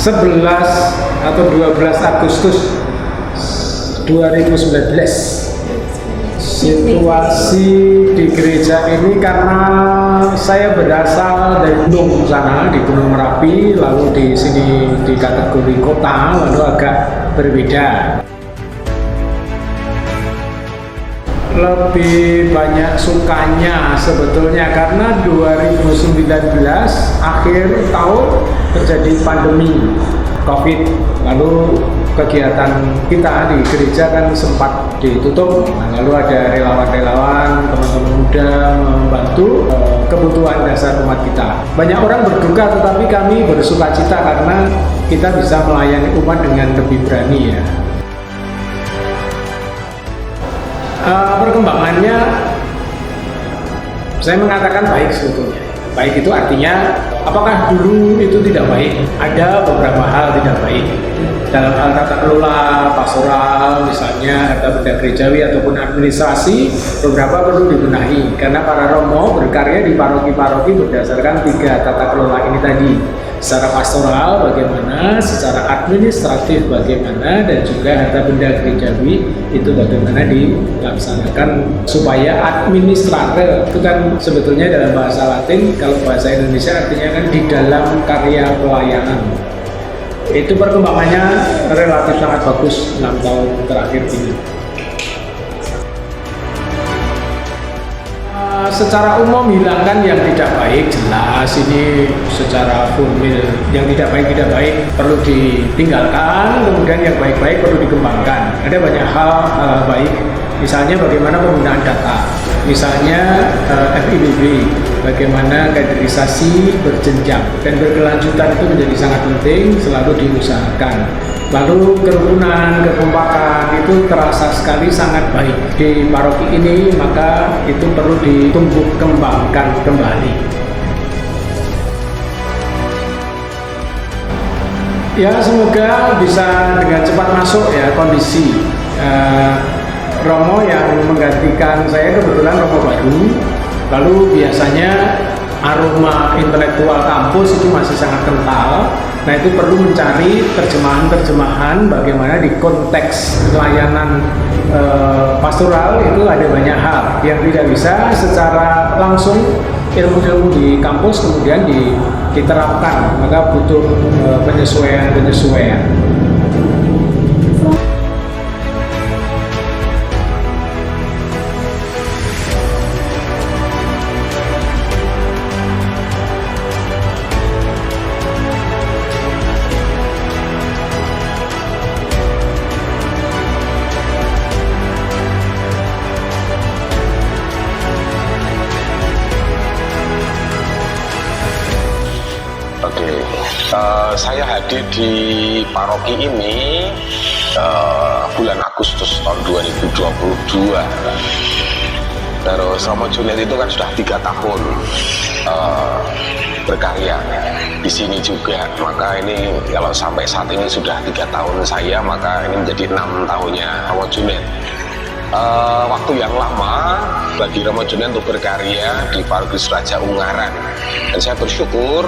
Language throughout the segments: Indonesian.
11 atau 12 Agustus 2019. Situasi di gereja ini karena saya berasal dari gunung sana, di Gunung Merapi, lalu di sini di kategori kota, lalu agak berbeda. Lebih banyak sukanya sebetulnya karena 2019 akhir tahun terjadi pandemi COVID, lalu kegiatan kita di gereja kan sempat ditutup. Lalu ada relawan-relawan, teman-teman muda membantu kebutuhan dasar umat kita. Banyak orang berduka, tetapi kami bersuka cita karena kita bisa melayani umat dengan lebih berani ya. Perkembangannya saya mengatakan baik sebetulnya. Baik itu artinya apakah dulu itu tidak baik? Ada beberapa hal tidak baik dalam hal tata kelola pastoral, misalnya harta benda gerejawi ataupun administrasi, beberapa perlu dibenahi karena para romo berkarya di paroki-paroki berdasarkan 3 tata kelola ini tadi. Secara pastoral bagaimana, secara administratif bagaimana, dan juga harta benda gerejawi itu bagaimana dilaksanakan supaya administrator itu kan sebetulnya dalam bahasa Latin, kalau bahasa Indonesia artinya kan di dalam karya pelayanan. Itu perkembangannya relatif sangat bagus 6 tahun terakhir ini. Secara umum hilangkan yang tidak baik, jelas ini secara formil yang tidak baik perlu ditinggalkan, kemudian yang baik-baik perlu dikembangkan. Ada banyak hal baik, misalnya bagaimana penggunaan data, misalnya FIBB, bagaimana kaderisasi berjenjang dan berkelanjutan itu menjadi sangat penting, selalu diusahakan. Lalu kerukunan, kekompakan itu terasa sekali sangat baik di paroki ini, maka itu perlu ditumbuh kembangkan kembali. Ya, semoga bisa dengan cepat masuk ya kondisi romo yang menggantikan saya, kebetulan romo baru. Lalu biasanya aroma intelektual kampus itu masih sangat kental. Nah, itu perlu mencari terjemahan-terjemahan bagaimana di konteks layanan pastoral itu ada banyak hal yang tidak bisa secara langsung ilmu-ilmu di kampus kemudian diterapkan, maka butuh penyesuaian-penyesuaian. Saya hadir di paroki ini bulan Agustus tahun 2022. Terus Romo Junet itu kan sudah 3 tahun berkarya di sini juga. Maka ini kalau sampai saat ini sudah 3 tahun saya, maka ini menjadi 6 tahunnya Romo Junet. Waktu yang lama bagi Romo Junet untuk berkarya di Paroki Raja Ungaran, dan saya bersyukur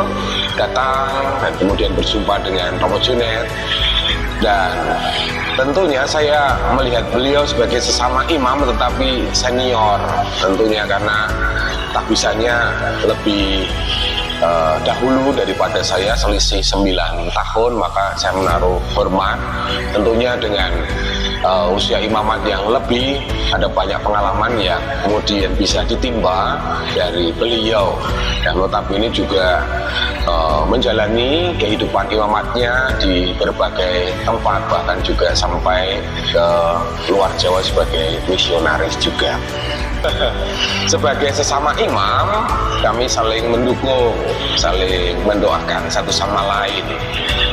datang dan kemudian berjumpa dengan Romo Junet, dan tentunya saya melihat beliau sebagai sesama imam tetapi senior tentunya, karena tahbisannya lebih dahulu daripada saya, selisih 9 tahun, maka saya menaruh hormat tentunya dengan usia imamat yang lebih, ada banyak pengalaman yang kemudian bisa ditimba dari beliau, dan notabene juga menjalani kehidupan imamatnya di berbagai tempat, bahkan juga sampai ke luar Jawa sebagai misionaris juga. Sebagai sesama imam, kami saling mendukung, saling mendoakan satu sama lain.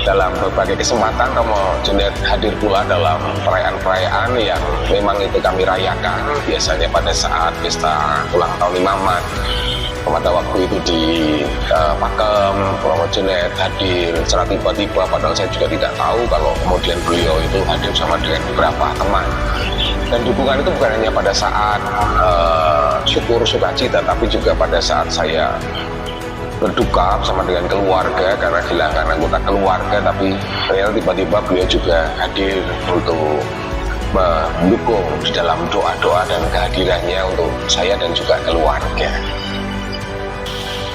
Dalam berbagai kesempatan Romo Junet hadir pula dalam perayaan-perayaan yang memang itu kami rayakan, biasanya pada saat pesta ulang tahun imamat. Pada waktu itu di Pakem, Romo Junet hadir secara tiba-tiba, padahal saya juga tidak tahu kalau kemudian beliau itu hadir bersama dengan beberapa teman. Dan dukungan itu bukan hanya pada saat syukur sukacita, tapi juga pada saat saya berduka bersama dengan keluarga karena kehilangan anggota keluarga, tapi ternyata tiba-tiba beliau juga hadir untuk mendukung di dalam doa-doa dan kehadirannya untuk saya dan juga keluarga.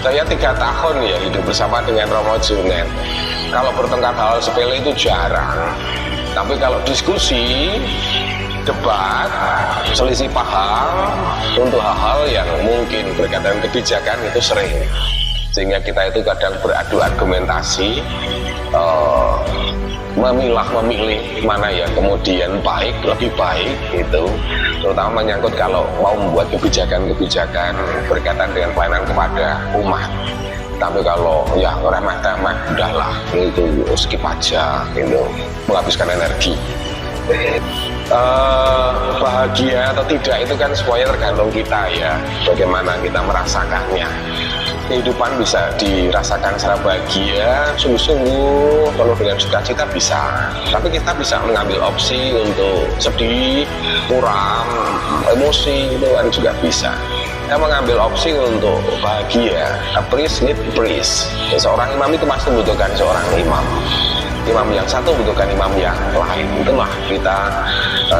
Saya 3 tahun ya hidup bersama dengan Romo Junet. Kalau bertengkar hal sepele itu jarang, tapi kalau diskusi, debat, selisih paham untuk hal-hal yang mungkin berkaitan kebijakan itu sering, sehingga kita itu kadang beradu argumentasi, memilih mana yang kemudian lebih baik itu, terutama menyangkut kalau mau membuat kebijakan-kebijakan berkaitan dengan pelayanan kepada umat. Tapi kalau ya remeh-temeh, udahlah, itu skip aja, gitu, menghabiskan energi. Bahagia atau tidak itu kan semuanya tergantung kita ya, bagaimana kita merasakannya. Kehidupan bisa dirasakan secara bahagia, sungguh-sungguh, penuh dengan sukacita bisa. Tapi kita bisa mengambil opsi untuk sedih, muram, emosi, itu kan juga bisa. Kita mengambil opsi untuk bahagia, please need please. Seorang imam itu pasti membutuhkan seorang imam. Imam yang satu membutuhkan imam yang lain. Itulah kita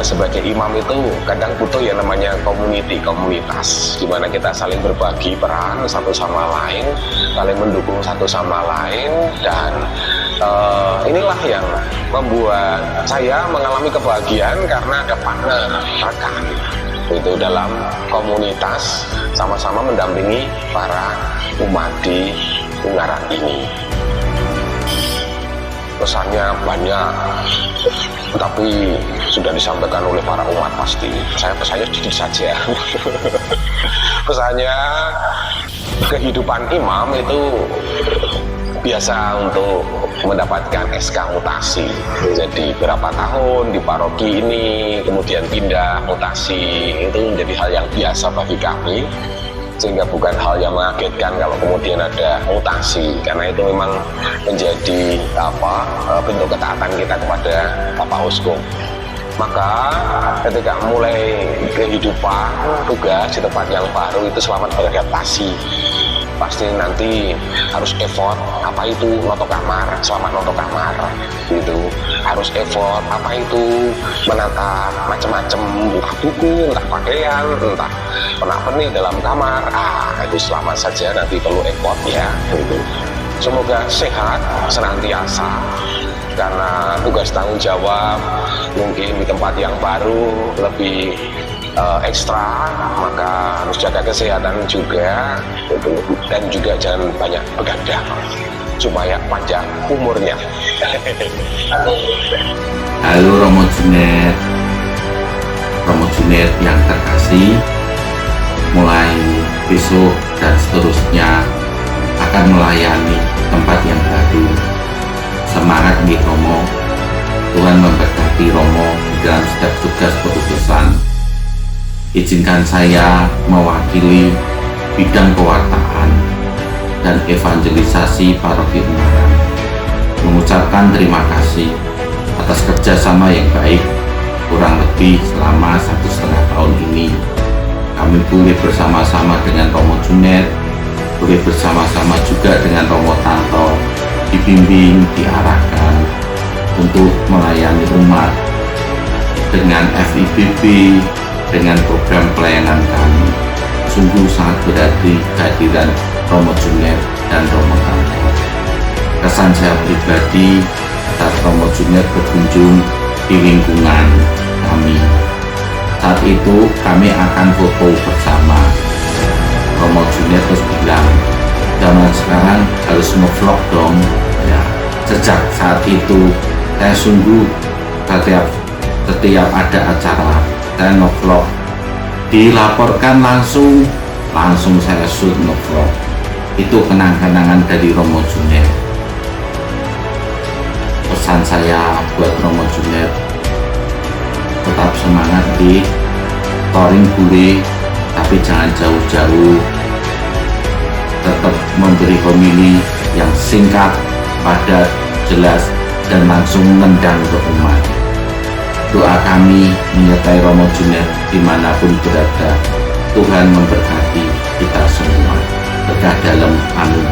sebagai imam itu kadang butuh yang namanya komunitas, di mana kita saling berbagi peran satu sama lain, saling mendukung satu sama lain, dan inilah yang membuat saya mengalami kebahagiaan karena ada partner, rekan itu dalam komunitas, sama-sama mendampingi para umat di Ungaran ini. Pesannya banyak, tapi sudah disampaikan oleh para umat pasti. Saya pesannya sedikit saja. Pesannya, kehidupan imam itu biasa untuk mendapatkan SK mutasi. Jadi berapa tahun di paroki ini, kemudian pindah mutasi, itu menjadi hal yang biasa bagi kami. Sehingga bukan hal yang mengagetkan kalau kemudian ada mutasi, karena itu memang menjadi bentuk ketaatan kita kepada Bapak Uskup. Maka ketika mulai kehidupan tugas di tempat yang baru itu selamat beradaptasi. Pasti nanti harus effort, apa itu noto kamar, selamat noto kamar gitu. Harus effort, apa itu menata macam-macam, entah buku, entah pakaian, entah pernak-pernik dalam kamar. Itu selamat saja, nanti perlu effort ya gitu. Semoga sehat senantiasa, karena tugas tanggung jawab mungkin di tempat yang baru lebih ekstra, maka harus jaga kesehatan juga gitu. Dan juga jangan banyak begadang supaya panjang umurnya. Halo Romo Junet yang terkasih, mulai besok dan seterusnya akan melayani tempat yang baru. Semangat nih Romo, Tuhan memberkati Romo dalam setiap tugas perutusan. Izinkan saya mewakili bidang kewartaan dan evangelisasi Paroki Ungaran mengucapkan terima kasih atas kerjasama yang baik kurang lebih selama 1,5 tahun ini. Kami boleh bersama-sama dengan Romo Junet, boleh bersama-sama juga dengan Romo Tanto, dibimbing, diarahkan untuk melayani umat dengan FIBB, dengan program pelayanan kami. Sungguh sangat berarti kehadiran Romo Junet dan Romo Tanto. Kesan saya pribadi saat Romo Junet berkunjung di lingkungan kami, saat itu kami akan foto bersama. Romo Junet terus bilang, zaman sekarang harus nge-vlog dong ya. Sejak saat itu saya sungguh setiap ada acara saya nge-vlog, dilaporkan langsung saya shoot nge-vlog. Itu kenang-kenangan dari Romo Junet. Pesan saya buat Romo Junet, tetap semangat di touring boleh, tapi jangan jauh-jauh. Tetap memberi homili yang singkat, padat, jelas, dan langsung nendang ke umat. Doa kami menyertai Romo Junet dimanapun berada. Tuhan memberkati kita semua. Berkah dalam anugerah.